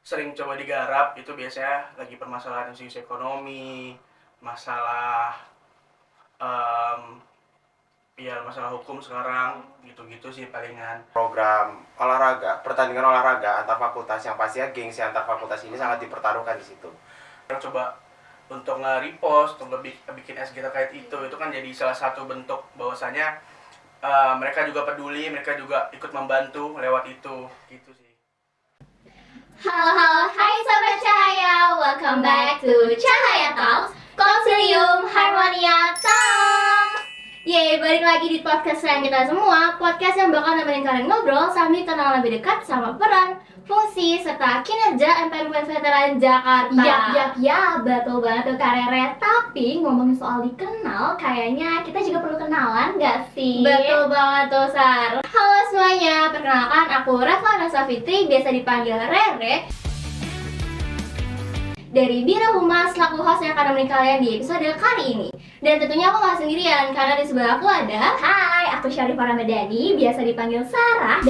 sering coba digarap itu biasanya lagi permasalahan isu ekonomi, masalah um, ya masalah hukum sekarang gitu-gitu sih palingan. Program olahraga, pertandingan olahraga antar fakultas yang pastinya gengsi antar fakultas ini sangat dipertaruhkan di situ. Yang coba untuk nge-repost, untuk bikin SG terkait itu kan jadi salah satu bentuk bahwasanya mereka juga peduli, mereka juga ikut membantu lewat itu gitu sih. Halo, hai Sobat Cahaya, welcome back to Cahaya Talks, Konsilium Harmonia Talks. Yeay, balik lagi di podcast sayang kita semua, podcast yang bakal nemenin kalian ngobrol sambil kenal lebih dekat sama peran, fungsi, serta kinerja MPM Veteran Jakarta. Ya, betul banget tuh Kak Rere. Tapi ngomongin soal dikenal, kayaknya kita juga perlu kenalan gak sih? Betul banget tuh Sar. Halo semuanya, perkenalkan aku Rafa Nasa Fitri, biasa dipanggil Rere, dari Biro Humas selaku host yang akan menemani kalian di episode kali ini. Dan tentunya aku gak sendirian, karena di sebelah aku ada Hai, aku Syarifah Ramadhani, biasa dipanggil Sarah.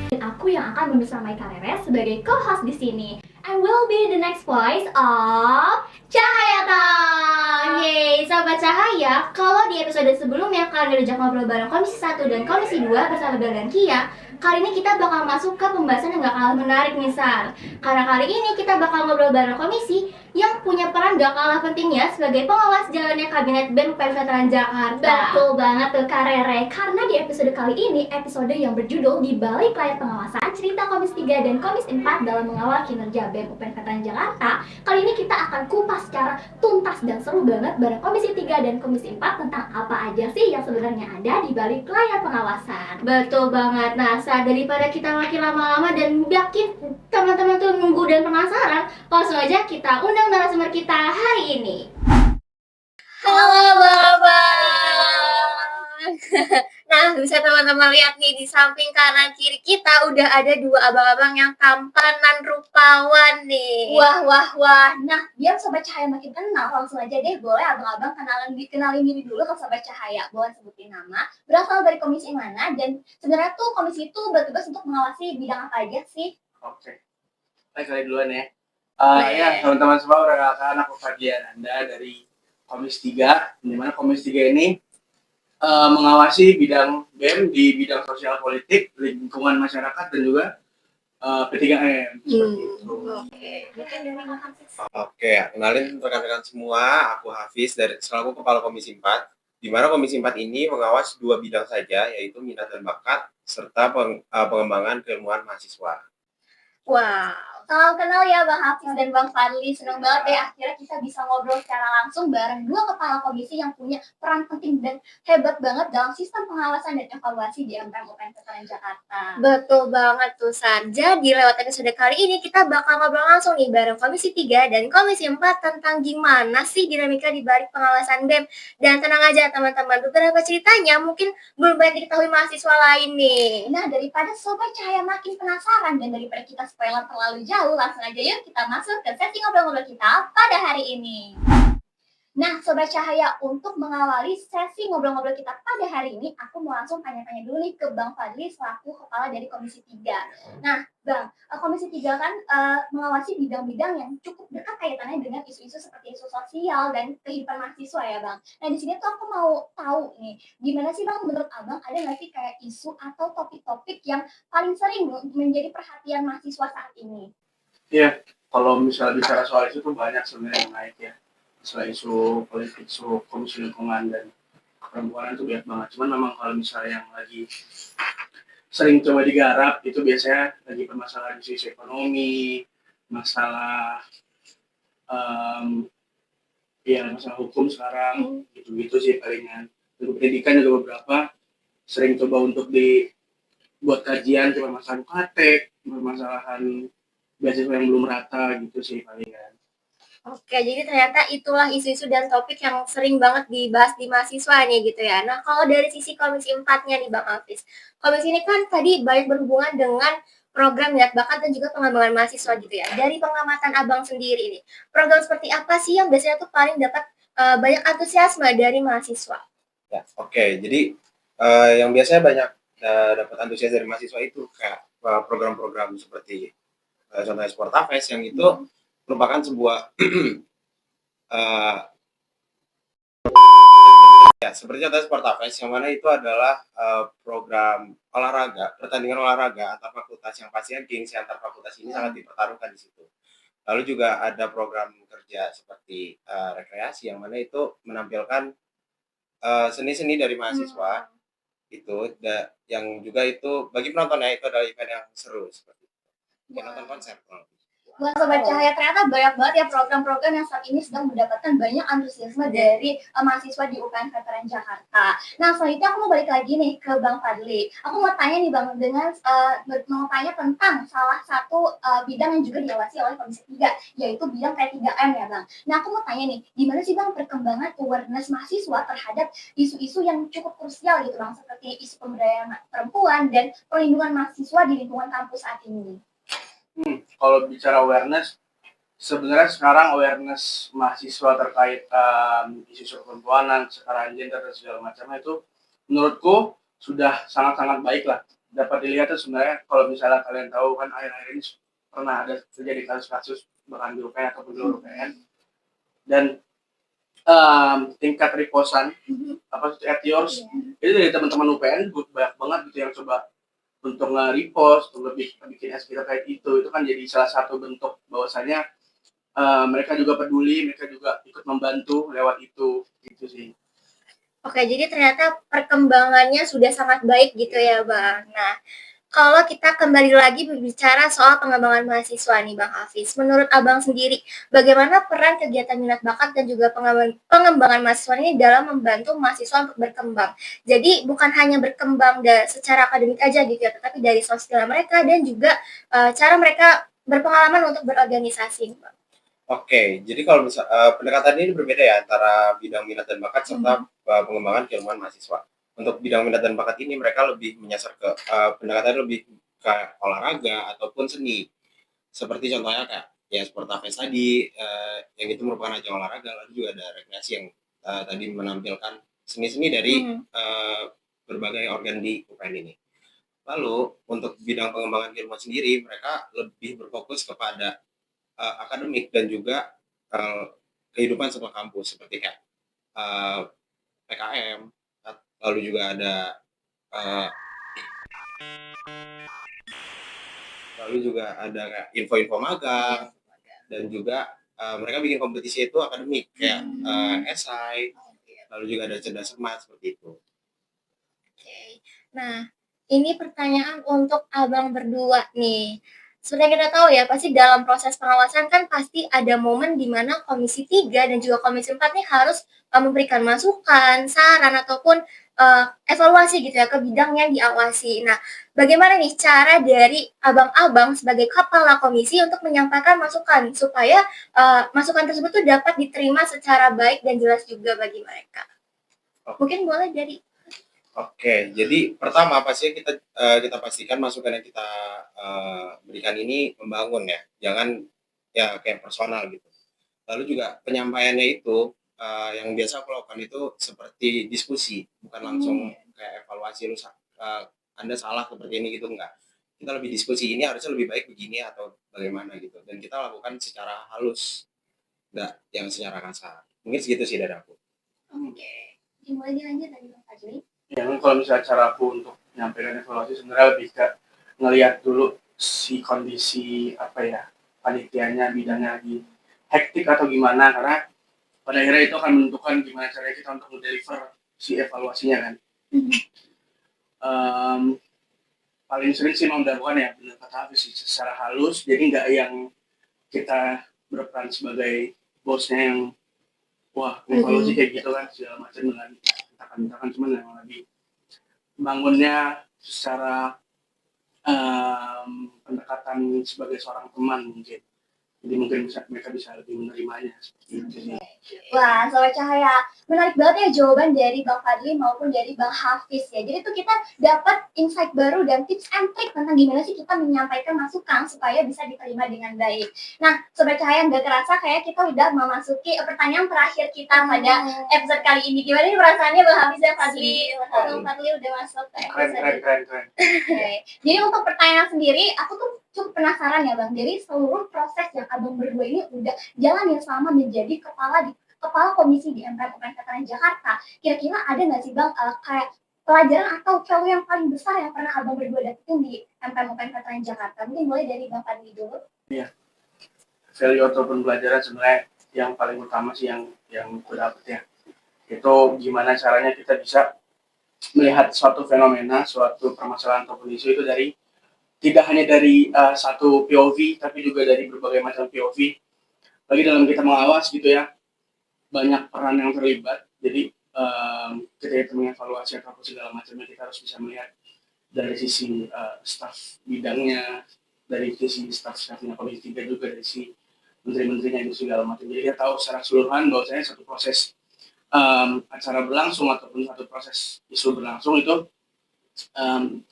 Dan aku yang akan membersamai Kak Rere sebagai co-host di sini. And will be the next voice of Cahaya Talk. Yeay, Sobat Cahaya, kalau di episode sebelumnya kalian diajak ngobrol bareng Komisi 1 dan Komisi 2 bersama Bel dan Kia, kali ini kita bakal masuk ke pembahasan yang gak kalah menarik nih Sar. Karena kali ini kita bakal ngobrol bareng komisi yang punya peran gak kalah pentingnya sebagai pengawas jalannya Kabinet BEM Veteran Jakarta. Betul banget tuh Kak Rere, karena di episode kali ini, episode yang berjudul Di Balik Layar Pengawasan, cerita Komisi 3 dan Komisi 4 dalam mengawal kinerja BEM Veteran Jakarta. Kali ini kita akan kupas secara tuntas dan seru banget bareng Komisi 3 dan Komisi 4 tentang apa aja sih yang sebenarnya ada di balik layar pengawasan. Betul banget. Nah, saat daripada kita makin lama-lama dan bikin teman-teman tuh nunggu dan penasaran, langsung aja kita undang narasumber kita hari ini. Halo Bapak. Nah, bisa teman-teman lihat nih di samping kanan kiri kita udah ada dua abang-abang yang tampanan rupawan nih. Wah. Nah, biar Sobat Cahaya makin kenal, langsung aja deh boleh abang-abang kenalin diri dulu ke Sobat Cahaya. Boleh sebutin nama, berasal dari komisi mana, dan sebenarnya tuh komisi itu bertugas untuk mengawasi bidang apa aja sih? Oke. Baik, kali duluan ya. Ya, teman-teman semua, perkenalkan aku Fadian Anda dari Komisi 3, di mana Komisi 3 ini mengawasi bidang BEM di bidang sosial politik, lingkungan masyarakat, dan juga P3M. Seperti itu. Oke, kenalin rekan-rekan semua, aku Hafiz selaku Kepala Komisi 4, di mana Komisi 4 ini mengawas dua bidang saja, yaitu minat dan bakat, serta pengembangan keilmuan mahasiswa. Wow. Salam kenal ya Bang Hafiz dan Bang Fadli. Senang banget deh akhirnya kita bisa ngobrol secara langsung bareng dua kepala komisi yang punya peran penting dan hebat banget dalam sistem pengawasan dan evaluasi di MPM Veteran Jakarta. Betul banget tuh Sar. Jadi lewat episode kali ini kita bakal ngobrol langsung nih bareng Komisi 3 dan Komisi 4 tentang gimana sih dinamika di balik pengawasan BEM. Dan tenang aja teman-teman, beberapa ceritanya mungkin belum banyak diketahui mahasiswa lain nih. Nah, daripada Sobat Cahaya makin penasaran dan daripada kita spoiler terlalu jauh, langsung aja yuk kita masuk ke sesi ngobrol-ngobrol kita pada hari ini. Nah, Sobat Cahaya, untuk mengawali sesi ngobrol-ngobrol kita pada hari ini, aku mau langsung tanya-tanya dulu nih ke Bang Fadli selaku kepala dari Komisi 3. Nah, Bang, Komisi 3 kan mengawasi bidang-bidang yang cukup dekat kaitannya dengan isu-isu seperti isu sosial dan kehidupan mahasiswa ya, Bang. Nah, di sini tuh aku mau tahu nih, gimana sih Bang menurut Abang ada nggak sih kayak isu atau topik-topik yang paling sering menjadi perhatian mahasiswa saat ini? Iya, kalau misalnya bicara soal itu tuh banyak sebenarnya yang naik ya. Misalnya isu politik, isu isu lingkungan dan perempuan itu banyak banget. Cuman memang kalau misalnya yang lagi sering coba digarap itu biasanya lagi permasalahan isu ekonomi, masalah masalah hukum sekarang, gitu-gitu sih palingan. Untuk pendidikan juga beberapa sering coba untuk dibuat kajian cuma masalah UKT, permasalahan beasiswa yang belum rata gitu sih palingan. Oke, jadi ternyata itulah isu-isu dan topik yang sering banget dibahas di mahasiswa nih gitu ya. Nah, kalau dari sisi Komisi 4-nya nih Bang Hafiz. Komisi ini kan tadi banyak berhubungan dengan program minat bakat dan juga pengembangan mahasiswa gitu ya. Dari pengamatan Abang sendiri nih, program seperti apa sih yang biasanya tuh paling dapat banyak antusiasme dari mahasiswa? Ya, oke. Jadi yang biasanya banyak dapat antusias dari mahasiswa itu kayak program-program seperti contohnya Sportafest yang itu merupakan sebuah ya seperti contohnya Sportafest yang mana itu adalah program olahraga, pertandingan olahraga antar fakultas yang pastinya gengsi antar fakultas ini sangat dipertaruhkan di situ. Lalu juga ada program kerja seperti rekreasi yang mana itu menampilkan seni-seni dari mahasiswa itu yang juga itu bagi penontonnya itu adalah event yang seru seperti itu. Penonton konser. Buat Sobat Cahaya, ternyata banyak banget ya program-program yang saat ini sedang mendapatkan banyak antusiasme dari mahasiswa di UPN Veteran Jakarta. Nah, selanjutnya aku mau balik lagi nih ke Bang Fadli. Aku mau tanya nih Bang, mau tanya tentang salah satu bidang yang juga diawasi oleh Komisi 3, yaitu bidang P3M ya Bang. Nah, aku mau tanya nih, gimana sih Bang perkembangan awareness mahasiswa terhadap isu-isu yang cukup krusial gitu Bang, seperti isu pemberdayaan perempuan dan perlindungan mahasiswa di lingkungan kampus saat ini? Kalau bicara awareness, sebenarnya sekarang awareness mahasiswa terkait isu perempuanan, sekarang gender dan segala macamnya itu menurutku sudah sangat-sangat baik lah. Dapat dilihat tuh sebenarnya kalau misalnya kalian tahu kan akhir-akhir ini pernah ada terjadi kasus-kasus bahkan di UPN ataupun di luar UPN, dan tingkat reposan apa at yours itu dari teman-teman UPN banyak banget gitu yang coba untuk nge-repost, untuk lebih bikin SG terkait itu kan jadi salah satu bentuk bahwasanya mereka juga peduli, mereka juga ikut membantu lewat itu, gitu sih. Oke, jadi ternyata perkembangannya sudah sangat baik gitu ya Bang. Nah, kalau kita kembali lagi berbicara soal pengembangan mahasiswa nih Bang Hafiz, menurut Abang sendiri, bagaimana peran kegiatan minat bakat dan juga pengembangan mahasiswa ini dalam membantu mahasiswa untuk berkembang? Jadi bukan hanya berkembang secara akademik aja gitu ya, tetapi dari sosial mereka dan juga cara mereka berpengalaman untuk berorganisasi, Bang. Oke, jadi kalau pendekatan ini berbeda ya antara bidang minat dan bakat serta pengembangan keilmuan mahasiswa. Untuk bidang minat dan bakat ini mereka lebih menyasar ke pendekatan lebih ke olahraga ataupun seni. Seperti contohnya kayak ya Sportafest tadi yang itu merupakan ajang olahraga, lalu juga ada rekreasi yang tadi menampilkan seni-seni dari berbagai organ di UPN ini. Lalu untuk bidang pengembangan keilmuan sendiri mereka lebih berfokus kepada akademik dan juga kehidupan sebuah kampus seperti kayak PKM, lalu juga ada kayak info-info magang dan juga mereka bikin kompetisi itu akademik kayak esai, lalu juga ada cerdas cermat seperti itu. Oke. Nah, ini pertanyaan untuk Abang berdua nih. Seperti kita tahu ya, pasti dalam proses pengawasan kan pasti ada momen di mana Komisi 3 dan juga Komisi 4 nih harus memberikan masukan, saran, ataupun evaluasi gitu ya ke bidang yang diawasi. Nah, bagaimana nih cara dari abang-abang sebagai kepala komisi untuk menyampaikan masukan supaya masukan tersebut tuh dapat diterima secara baik dan jelas juga bagi mereka? Mungkin boleh dari Oke, jadi pertama pastinya kita pastikan masukan yang kita berikan ini membangun ya, jangan ya kayak personal gitu. Lalu juga penyampaiannya itu yang biasa aku lakukan itu seperti diskusi, bukan langsung kayak evaluasi Anda salah seperti ini gitu, enggak. Kita lebih diskusi ini harusnya lebih baik begini atau bagaimana gitu, dan kita lakukan secara halus, enggak yang secara kasar. Mungkin segitu sih dari aku. Oke. Dimulai dilanjut dari Bang Fadli. Ya, kalau misalnya cara aku untuk menyampaikan evaluasi sebenarnya lebih ke ngelihat dulu si kondisi apa ya panitianya, bidangnya lagi hektik atau gimana, karena pada akhirnya itu akan menentukan gimana caranya kita untuk mendeliver si evaluasinya kan. Paling sering sih melakukan ya benar kata Hafiz secara halus, jadi nggak yang kita berperan sebagai bosnya yang wah evaluasi kayak gitu kan segala macam dengan mintakan cuman yang lebih bangunnya secara pendekatan sebagai seorang teman mungkin, jadi mungkin mereka bisa lebih menerimanya seperti itu sih. Wah, Sobat Cahaya, menarik banget ya jawaban dari Bang Fadli maupun dari Bang Hafiz ya. Jadi tuh kita dapat insight baru dan tips and trick tentang gimana sih kita menyampaikan masukan supaya bisa diterima dengan baik. Nah, Sobat Cahaya, nggak kerasa kayak kita udah memasuki pertanyaan terakhir kita pada episode kali ini. Gimana nih perasaannya Bang Hafiz dan Fadli? Bang Fadli udah masuk ke episode. Keren. Okay. Jadi untuk pertanyaan sendiri, aku tuh cukup penasaran ya Bang, dari seluruh proses yang Abang berdua ini udah jalanin selama menjadi kepala komisi di MPM UPN Veteran Jakarta. Kira-kira ada nggak sih Bang kayak pelajaran atau value yang paling besar yang pernah Abang berdua dapetin di MPM UPN Veteran Jakarta? Mungkin boleh dari Bang Fadli dulu. Value ataupun pelajaran sebenarnya yang paling utama sih yang aku dapet ya, itu gimana caranya kita bisa melihat suatu fenomena, suatu permasalahan ataupun isu itu dari tidak hanya dari satu POV, tapi juga dari berbagai macam POV. Lagi dalam kita mengawas gitu ya, banyak peran yang terlibat. Jadi ketika kita mengevaluasi apapun segala macamnya, kita harus bisa melihat dari sisi staf bidangnya, dari sisi staf-stafnya Komisi 3 juga, dari sisi menteri-menterinya itu segala macam. Jadi kita tahu secara keseluruhan bahwasanya satu proses acara berlangsung ataupun satu proses isu berlangsung itu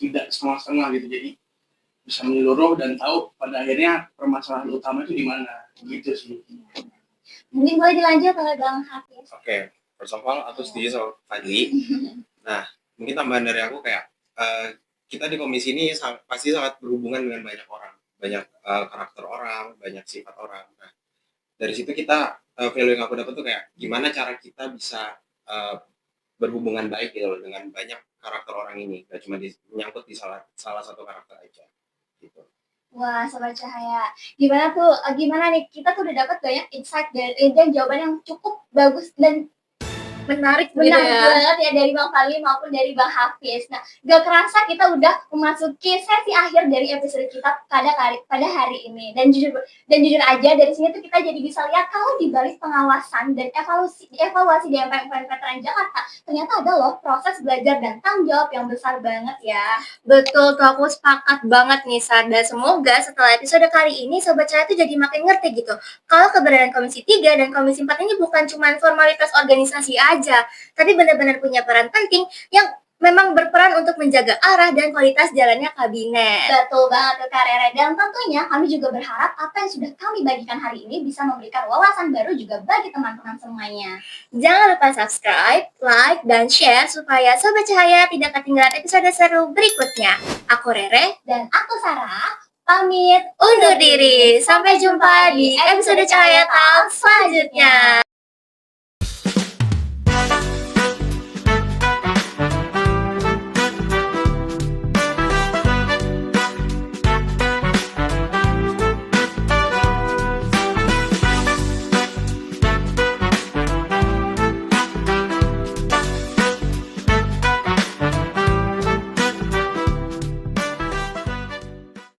tidak setengah-setengah gitu. Jadi bisa menyeluruh dan tahu pada akhirnya permasalahan utama itu di mana gitu sih. Mungkin boleh dilanjut oleh Bang Hafiz. Oke, first of all aku setuju sama Fadli. Nah, mungkin tambahan dari aku kayak kita di komisi ini pasti sangat berhubungan dengan banyak orang, banyak karakter orang, banyak sifat orang. Nah, dari situ kita value yang aku dapat tuh kayak gimana cara kita bisa berhubungan baik gitu loh dengan banyak karakter orang ini, gak cuma menyangkut di salah satu karakter aja gitu. Wah, Sobat Cahaya. Gimana nih, kita tuh udah dapat banyak insight dan jawaban yang cukup bagus dan Menarik banget ya dari Bang Fadli maupun dari Bang Hafiz. Nah, gak kerasa kita udah memasuki sesi akhir dari episode kita pada hari ini. Dan jujur aja dari sini tuh kita jadi bisa lihat kalau di balik pengawasan dan evaluasi di MPM Veteran Jakarta ternyata ada loh proses belajar dan tanggung jawab yang besar banget ya. Betul tuh, aku sepakat banget nih Sar. Dan semoga setelah episode kali ini Sobat Cahaya tuh jadi makin ngerti gitu kalau keberadaan Komisi 3 dan Komisi 4 ini bukan cuma formalitas organisasi aja, tapi benar-benar punya peran penting yang memang berperan untuk menjaga arah dan kualitas jalannya kabinet. Betul banget tuh Kak Rere. Dan tentunya kami juga berharap apa yang sudah kami bagikan hari ini bisa memberikan wawasan baru juga bagi teman-teman semuanya. Jangan lupa subscribe, like, dan share supaya Sobat Cahaya tidak ketinggalan episode seru berikutnya. Aku Rere Dan aku Sarah, pamit undur diri. Sampai jumpa di episode Cahaya Talk selanjutnya.